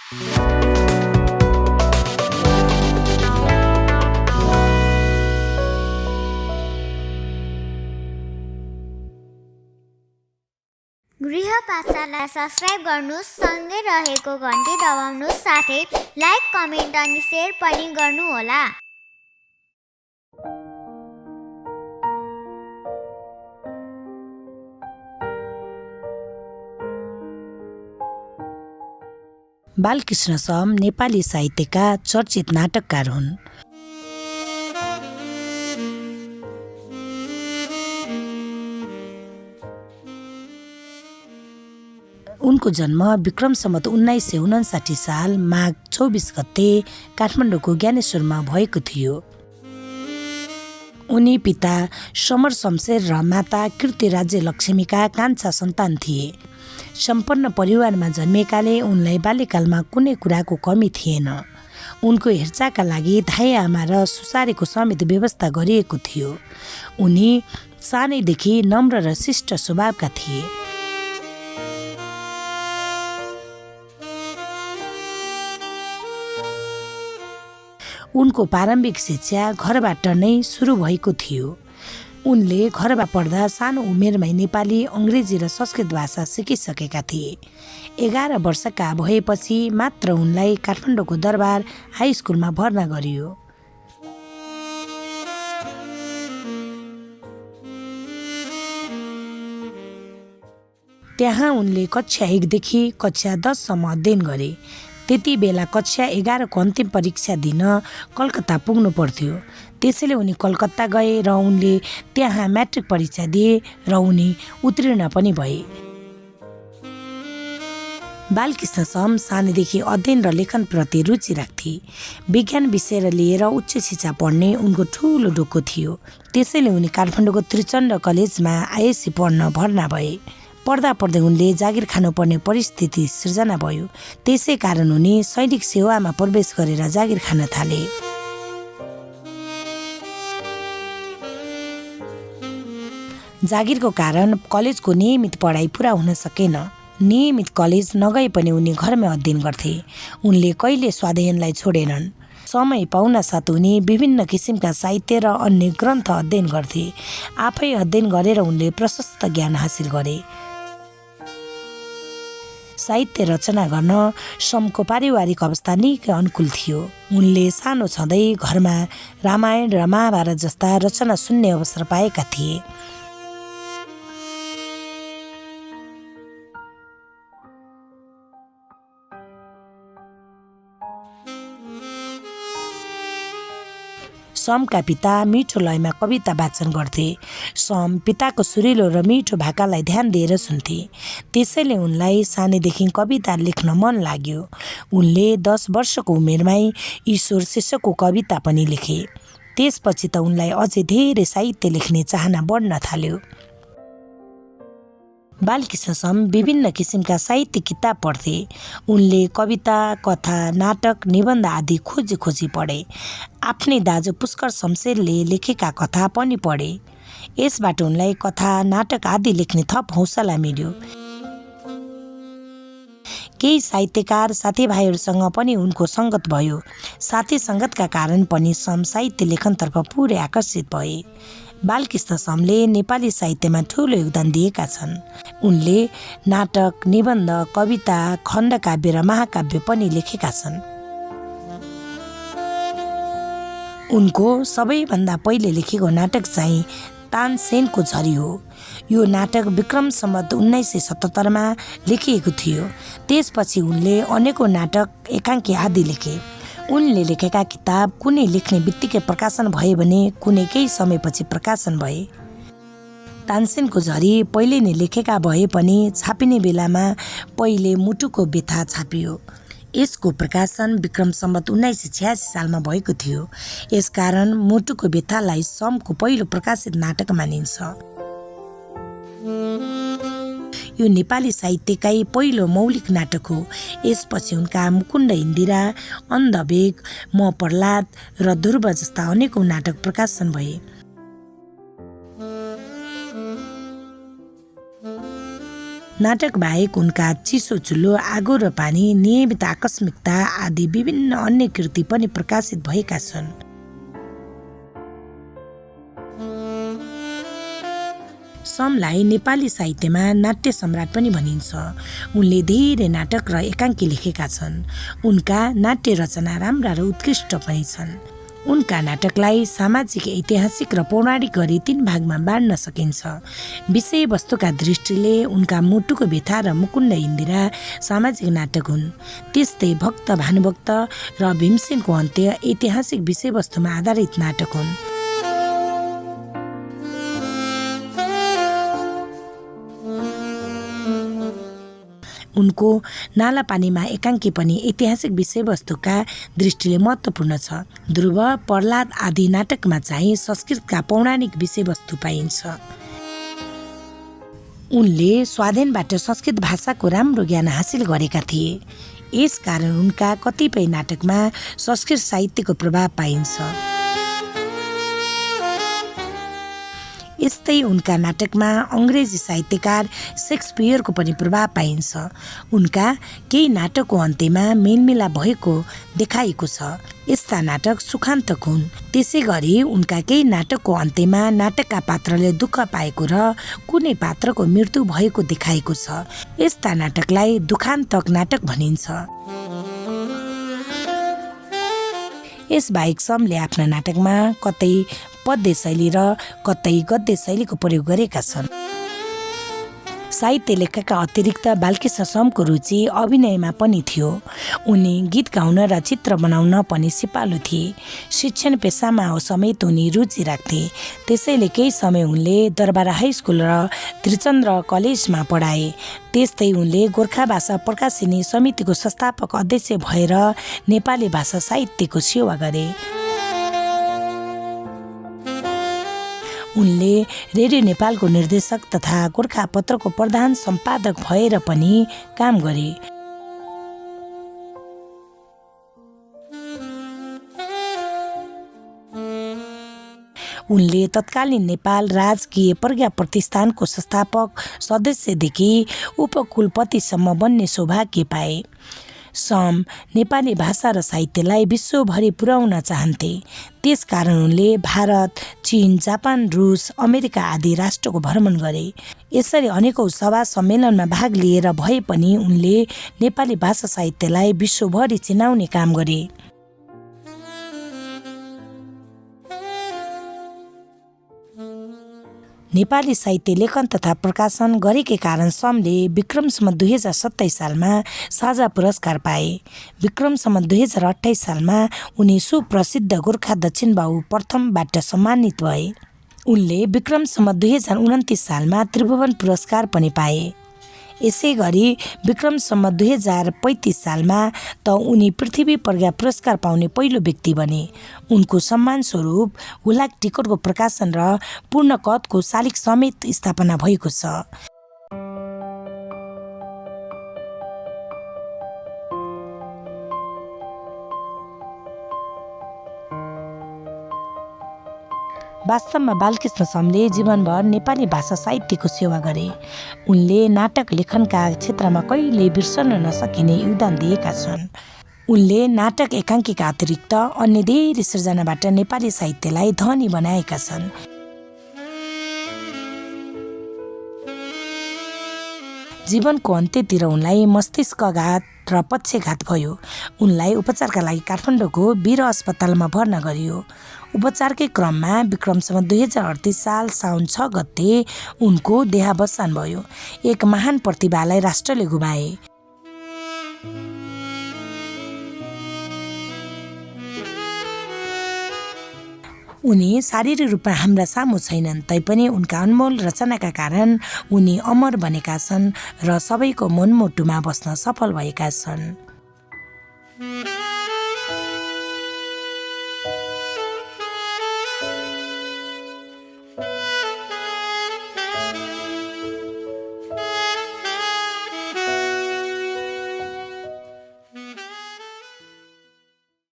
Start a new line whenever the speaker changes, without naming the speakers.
गृह पाठशाला सब्स्क्राइब गर्नुहोस्, सँगै रहेको घन्टी दबाउनुहोस्, साथै लाइक, कमेन्ट अनि सेयर पनि गर्नुहोला।
बालकृष्ण सम नेपाली साहित्यका चर्चित नाटककार हुन्। उनको जन्म विक्रम सम्वत 1959 साल माघ 24 गते काठमाडौँको ज्ञानेश्वरमा भएको थियो। उनी पिता समर शमशेर र माता कीर्ति राज्य लक्ष्मीका कान्छा सन्तान थिए। सम्पन्न परिवारमा जन्मेकाले उनलाई बाल्यकालमा कुनै कुराको कमी थिएन। उनको हेरचाहका लागि धाई आमा र सुसारेको समेत व्यवस्था गरिएको थियो। उनी सानैदेखि नम्र र शिष्ट स्वभावका थिए। उनको प्रारम्भिक शिक्षा घरबाट नै सुरु भएको थियो। उनले घरमा पढ्दा सानो उमेरमै नेपाली, अङ्ग्रेजी र संस्कृत भाषा सिकिसकेका थिए। 11 वर्षका भएपछि मात्र उनलाई काठमाडौँको दरबार हाई स्कुलमा भर्ना गरियो। त्यहाँ उनले कक्षा 1 देखि कक्षा 10 सम्म अध्ययन गरे। त्यति बेला कक्षा 11 को अन्तिम परीक्षा दिन कलकत्ता पुग्नु पर्थ्यो। त्यसैले उनी कलकत्ता गए र उनले त्यहाँ म्याट्रिक परीक्षा दिए र उनी उत्तीर्ण पनि भए। बालकृष्ण सम सानैदेखि अध्ययन र लेखनप्रति रुचि राख्थे। विज्ञान विषय लिएर उच्च शिक्षा पढ्ने उनको ठुलो ढोको थियो। त्यसैले उनी काठमाडौँको त्रिचण्ड कलेजमा आइएससी पढ्न भर्ना भए। पढ्दा पढ्दै उनले जागिर खानुपर्ने परिस्थिति सिर्जना भयो। त्यसै कारण उनी सैनिक सेवामा प्रवेश गरेर जागिर खान थाले। जागिरको कारण कलेजको नियमित पढाइ पुरा हुन सकेन। नियमित कलेज नगए पनि उनी घरमै अध्ययन गर्थे। उनले कहिले स्वाध्ययनलाई छोडेनन्। समय पाउन साथ उनी विभिन्न किसिमका साहित्य र अन्य ग्रन्थ अध्ययन गर्थे। आफै अध्ययन गरेर उनले प्रशस्त ज्ञान हासिल गरे। साहित्य रचना गर्न समको पारिवारिक अवस्था निकै अनुकूल थियो। उनले सानो छँदै घरमा रामायण र महाभारत जस्ता रचना सुन्ने अवसर पाएका थिए। समका पिता मिठो लयमा कविता वाचन गर्थे। सम पिताको सुरिलो र मिठो भाकालाई ध्यान दिएर सुन्थे। त्यसैले उनलाई सानैदेखि कविता लेख्न मन लाग्यो। उनले 10 वर्षको उमेरमै ईश्वर शिष्यको कविता पनि लेखे। त्यसपछि त उनलाई अझै धेरै साहित्य लेख्ने चाहना बढ्न थाल्यो। बालकृष्ण सम विभिन्न किसिमका साहित्य किताब पढ्थे। उनले कविता, कथा, नाटक, निबन्ध आदि खोजी खोजी पढे। आफ्नै दाजु पुष्कर शमशेरले लेखेका कथा पनि पढे। यसबाट उनलाई कथा, नाटक आदि लेख्ने थप हौसला मिल्यो। केही साहित्यकार साथीभाइहरूसँग पनि उनको सङ्गत भयो। साथी सङ्गतका कारण पनि सम साहित्य लेखनतर्फ पुरै आकर्षित भए। बालकृष्ण समले नेपाली साहित्यमा ठुलो योगदान दिएका छन्। उनले नाटक, निबन्ध, कविता, खण्डकाव्य र महाकाव्य पनि लेखेका छन्। उनको सबैभन्दा पहिले लेखेको नाटक चाहिँ तानसेनको झरी हो। यो नाटक विक्रम सम्वत 1977 मा लेखिएको थियो। त्यसपछि उनले अनेकौं नाटक, एकाङ्की आदि लेखे। उनले लेखेका किताब कुनै लेख्ने बित्तिकै प्रकाशन भए भने कुनै केही समयपछि प्रकाशन भए। तानसेनको झरी पहिले नै लेखेका भए पनि छापिने बेलामा पहिले मुटुको व्यथा छापियो। यसको प्रकाशन विक्रम सम्वत 1986 सालमा भएको थियो। यसकारण मुटुको व्यथालाई समको पहिलो प्रकाशित नाटक मानिन्छ। यो नेपाली साहित्यकै पहिलो मौलिक नाटक हो। यसपछि उनका मुकुन्द इन्दिरा, अन्धवेग, म प्रहलाद र ध्रुव जस्ता अनेकौं नाटक प्रकाशन भए। नाटक बाहेक उनका चिसो चुल्हो, आगो र पानी, नियमित आकस्मिकता आदि विभिन्न अन्य कृति पनि प्रकाशित भएका छन्। समलाई नेपाली साहित्यमा नाट्य सम्राट पनि भनिन्छ। उनले धेरै नाटक र एकाङ्की लेखेका छन्। उनका नाट्य रचना राम्रा र उत्कृष्ट पनि छन्। उनका नाटकलाई सामाजिक, ऐतिहासिक र पौराणिक गरी 3 भागमा बाँड्न सकिन्छ। विषयवस्तुका दृष्टिले उनका मुटुको व्यथा र मुकुन्द इन्दिरा सामाजिक नाटक हुन्। त्यस्तै भक्त भानुभक्त र भीमसेनको अन्त्य ऐतिहासिक विषयवस्तुमा आधारित नाटक हुन्। उनको नाला पानीमा एकाङ्की पनि ऐतिहासिक विषयवस्तुका दृष्टिले महत्त्वपूर्ण छ। ध्रुव, प्रह्लाद आदि नाटकमा चाहिँ संस्कृतका पौराणिक विषयवस्तु पाइन्छ। उनले स्वाधीनबाट संस्कृत भाषाको राम्रो ज्ञान हासिल गरेका थिए। यसकारण उनका कतिपय नाटकमा संस्कृत साहित्यको प्रभाव पाइन्छ। यस्तै उनका नाटकमा अङ्ग्रेजी साहित्यकार शेक्सपियरको पनि प्रभाव पाइन्छ। उनका केही नाटकको अन्त्यमा मेलमिलाप भएको देखाइएको छ। यस्ता नाटक सुखान्तक हुन्। त्यसै गरी उनका केही नाटकको अन्त्यमा नाटकका पात्रले दुःख पाएको र कुनै पात्रको मृत्यु भएको देखाइएको छ। यस्ता नाटकलाई दुखान्तक नाटक भनिन्छ। यसबाहेक समले आफ्ना नाटकमा कतै पद्य शैली र कतै गद्य शैलीको प्रयोग गरेका छन्। साहित्य लेखकका अतिरिक्त बालकृष्ण समको रुचि अभिनयमा पनि थियो। उनी गीत गाउन र चित्र बनाउन पनि सिपालु थिए। शिक्षण पेसामा समेत उनी रुचि राख्थे। त्यसैले केही समय उनले दरबार हाई स्कुल र त्रिचन्द्र कलेजमा पढाए। त्यस्तै उनले गोर्खा भाषा प्रकाशिनी समितिको संस्थापक अध्यक्ष भएर नेपाली भाषा साहित्यको सेवा गरे। उनले रेडियो नेपालको निर्देशक तथा गोर्खापत्रको प्रधान सम्पादक भएर पनि काम गरे। उनले तत्कालीन नेपाल राजकीय प्रज्ञा प्रतिष्ठानको संस्थापक सदस्यदेखि उपकुलपतिसम्म बन्ने सौभाग्य पाए। सम नेपाली भाषा र साहित्यलाई विश्वभरि पुर्याउन चाहन्थे। त्यसकारण उनले भारत, चीन, जापान, रुस, अमेरिका आदि राष्ट्रको भ्रमण गरे। यसरी अनेकौं सभा सम्मेलनमा भाग लिएर भए पनि उनले नेपाली भाषा साहित्यलाई विश्वभरि चिनाउने काम गरे। नेपाली साहित्य लेखन तथा प्रकाशन गरेकै कारण समले विक्रम सम्वत 2027 सालमा साझा पुरस्कार पाए। विक्रम सम्वत 2028 सालमा उनी सुप्रसिद्ध गोर्खा दक्षिण बाहु प्रथमबाट सम्मानित भए। उनले विक्रम सम्वत 2029 सालमा त्रिभुवन पुरस्कार पनि पाए। यसै गरी विक्रम सम्वत 2035 सालमा त उनी पृथ्वी प्रज्ञा पुरस्कार पाउने पहिलो व्यक्ति बने। उनको सम्मान स्वरूप हुलाक टिकटको प्रकाशन र पूर्ण कदको शालिग समेत स्थापना भएको छ। वास्तवमा बालकृष्ण समले जीवनभर नेपाली भाषा साहित्यको सेवा गरे। उनले नाटक लेखनका क्षेत्रमा कहिल्यै बिर्सन नसकिने योगदान दिएका छन्। उनले नाटक एकाङ्कीका अतिरिक्त अन्य धेरै सृजनाबाट नेपाली साहित्यलाई धनी बनाएका छन्। जीवनको अन्त्यतिर उनलाई मस्तिष्कघात र पक्षघात भयो। उनलाई उपचारका लागि काठमाडौँको वीर अस्पतालमा भर्ना गरियो। उपचारकै क्रममा विक्रम सम्वत 2038 साल साउन 6 गते उनको देहावसान भयो। एक महान प्रतिभालाई राष्ट्रले गुमाए। उनी शारीरिक रूपमा हाम्रा सामु छैनन्, तैपनि उनका अनमोल रचनाका कारण उनी अमर बनेका छन् र सबैको मनमुटुमा बस्न सफल भएका छन्।